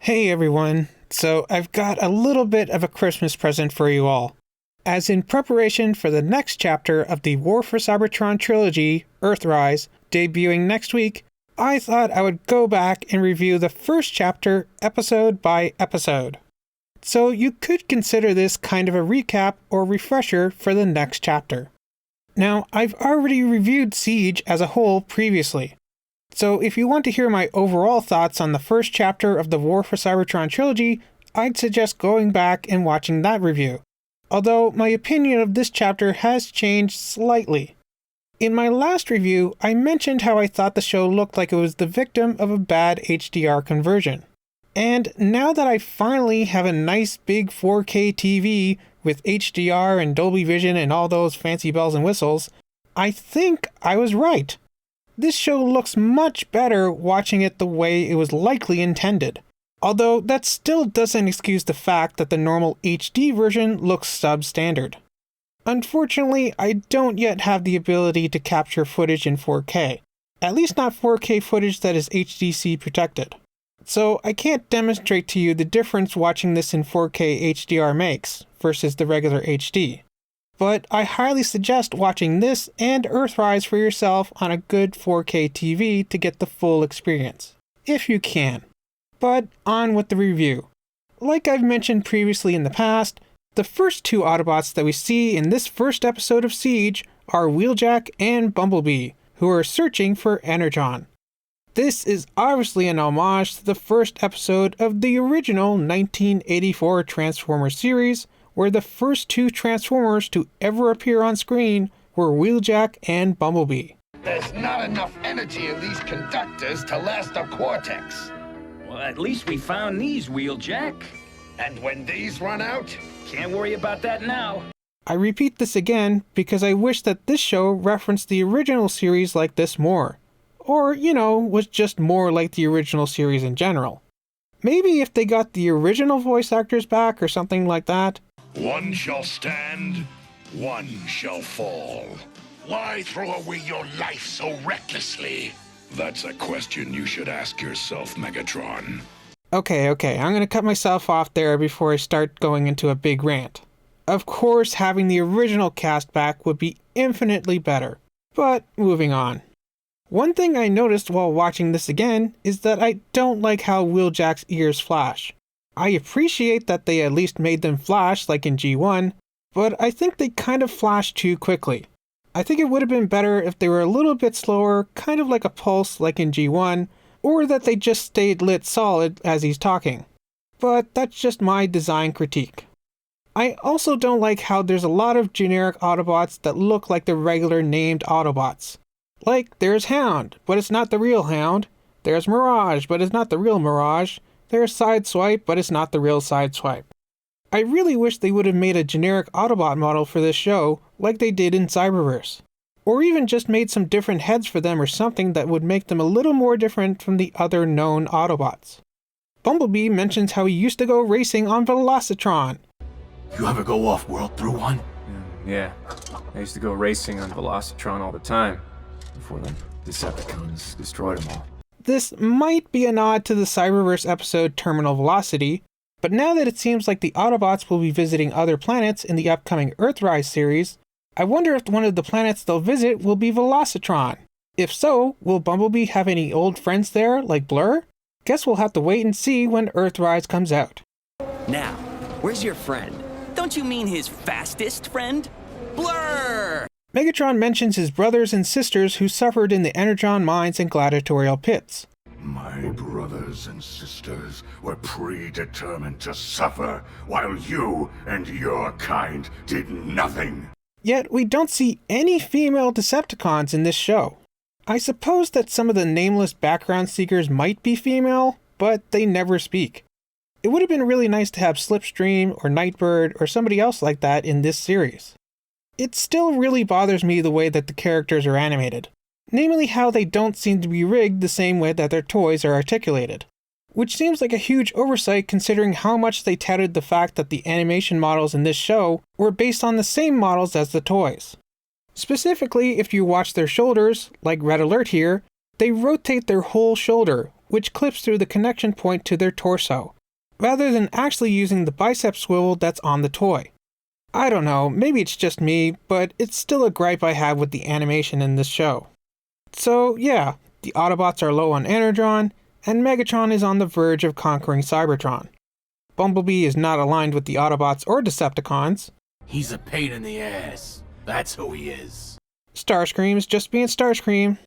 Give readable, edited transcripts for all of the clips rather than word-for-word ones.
Hey everyone, so I've got a little bit of a Christmas present for you all. As in preparation for the next chapter of the For Cybertron Trilogy, Earthrise, debuting next week, I thought I would go back and review the first chapter episode by episode. So you could consider this kind of a recap or refresher for the next chapter. Now, I've already reviewed Siege as a whole previously. So if you want to hear my overall thoughts on the first chapter of the For Cybertron Trilogy, I'd suggest going back and watching that review. Although my opinion of this chapter has changed slightly. In my last review, I mentioned how I thought the show looked like it was the victim of a bad HDR conversion. And now that I finally have a nice big 4K TV with HDR and Dolby Vision and all those fancy bells and whistles, I think I was right. This show looks much better watching it the way it was likely intended. Although that still doesn't excuse the fact that the normal HD version looks substandard. Unfortunately, I don't yet have the ability to capture footage in 4K. At least not 4K footage that is HDC protected. So I can't demonstrate to you the difference watching this in 4K HDR makes versus the regular HD. But I highly suggest watching this and Earthrise for yourself on a good 4K TV to get the full experience, if you can. But on with the review. Like I've mentioned previously in the past, the first two Autobots that we see in this first episode of Siege are Wheeljack and Bumblebee, who are searching for Energon. This is obviously an homage to the first episode of the original 1984 Transformers series, where the first two Transformers to ever appear on screen were Wheeljack and Bumblebee. There's not enough energy in these conductors to last a quartex. Well, at least we found these, Wheeljack. And when these run out? Can't worry about that now. I repeat this again because I wish that this show referenced the original series like this more. Or, was just more like the original series in general. Maybe if they got the original voice actors back or something like that. One shall stand, one shall fall. Why throw away your life so recklessly? That's a question you should ask yourself, Megatron. Okay, I'm gonna cut myself off there before I start going into a big rant. Of course, having the original cast back would be infinitely better. But moving on. One thing I noticed while watching this again is that I don't like how Wheeljack's ears flash. I appreciate that they at least made them flash like in G1, but I think they kind of flash too quickly. I think it would have been better if they were a little bit slower, kind of like a pulse like in G1, or that they just stayed lit solid as he's talking. But that's just my design critique. I also don't like how there's a lot of generic Autobots that look like the regular named Autobots. Like, there's Hound, but it's not the real Hound. There's Mirage, but it's not the real Mirage. There's Sideswipe, but it's not the real Sideswipe. I really wish they would have made a generic Autobot model for this show, like they did in Cyberverse. Or even just made some different heads for them or something that would make them a little more different from the other known Autobots. Bumblebee mentions how he used to go racing on Velocitron. You ever go off-world through one? Yeah, I used to go racing on Velocitron all the time, before the Decepticons destroyed them all. This might be a nod to the Cyberverse episode Terminal Velocity, but now that it seems like the Autobots will be visiting other planets in the upcoming Earthrise series, I wonder if one of the planets they'll visit will be Velocitron. If so, will Bumblebee have any old friends there, like Blur? Guess we'll have to wait and see when Earthrise comes out. Now, where's your friend? Don't you mean his fastest friend? Blur! Megatron mentions his brothers and sisters who suffered in the Energon mines and gladiatorial pits. My brothers and sisters were predetermined to suffer, while you and your kind did nothing. Yet we don't see any female Decepticons in this show. I suppose that some of the nameless background seekers might be female, but they never speak. It would have been really nice to have Slipstream or Nightbird or somebody else like that in this series. It still really bothers me the way that the characters are animated. Namely how they don't seem to be rigged the same way that their toys are articulated. Which seems like a huge oversight considering how much they touted the fact that the animation models in this show were based on the same models as the toys. Specifically, if you watch their shoulders, like Red Alert here, they rotate their whole shoulder, which clips through the connection point to their torso, rather than actually using the bicep swivel that's on the toy. I don't know, maybe it's just me, but it's still a gripe I have with the animation in this show. So yeah, the Autobots are low on Energon, and Megatron is on the verge of conquering Cybertron. Bumblebee is not aligned with the Autobots or Decepticons. He's a pain in the ass. That's who he is. Starscream's just being Starscream.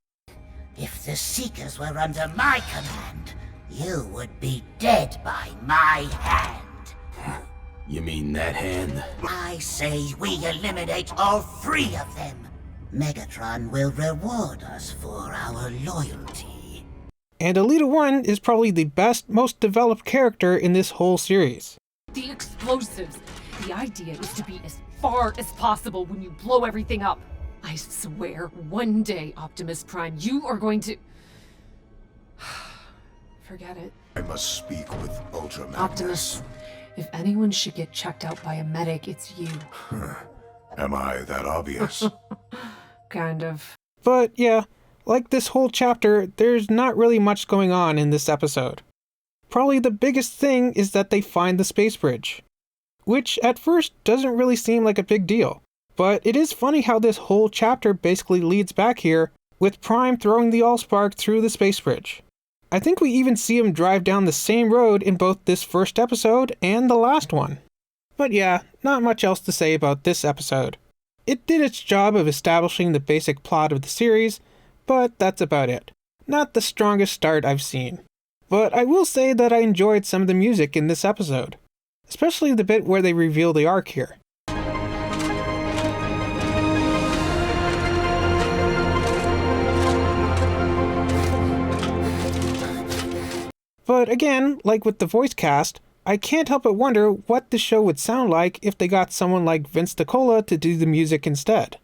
If the Seekers were under my command, you would be dead by my hand. You mean that hand? I say we eliminate all 3 of them. Megatron will reward us for our loyalty. And Elita 1 is probably the best, most developed character in this whole series. The explosives. The idea is to be as far as possible when you blow everything up. I swear, one day, Optimus Prime, you are going to... Forget it. I must speak with Ultra Optimus, if anyone should get checked out by a medic, it's you. Am I that obvious? Kind of. But yeah, like this whole chapter, there's not really much going on in this episode. Probably the biggest thing is that they find the space bridge, which at first doesn't really seem like a big deal. But it is funny how this whole chapter basically leads back here, with Prime throwing the Allspark through the space bridge. I think we even see him drive down the same road in both this first episode and the last one. But yeah, not much else to say about this episode. It did its job of establishing the basic plot of the series, but that's about it. Not the strongest start I've seen. But I will say that I enjoyed some of the music in this episode, especially the bit where they reveal the arc here. But again, like with the voice cast, I can't help but wonder what the show would sound like if they got someone like Vince DiCola to do the music instead.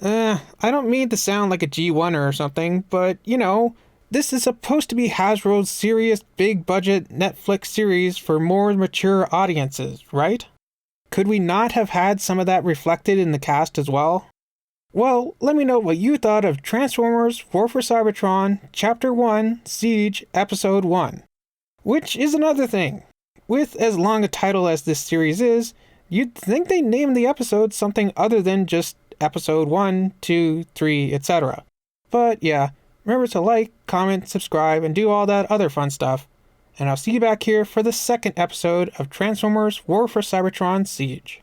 I don't mean to sound like a G1er or something, but you know, this is supposed to be Hasbro's serious big budget Netflix series for more mature audiences, right? Could we not have had some of that reflected in the cast as well? Well, let me know what you thought of Transformers War for Cybertron Chapter 1 Siege Episode 1. Which is another thing. With as long a title as this series is, you'd think they named the episode something other than just Episode 1, 2, 3, etc. But yeah, remember to like, comment, subscribe, and do all that other fun stuff. And I'll see you back here for the second episode of Transformers War for Cybertron Siege.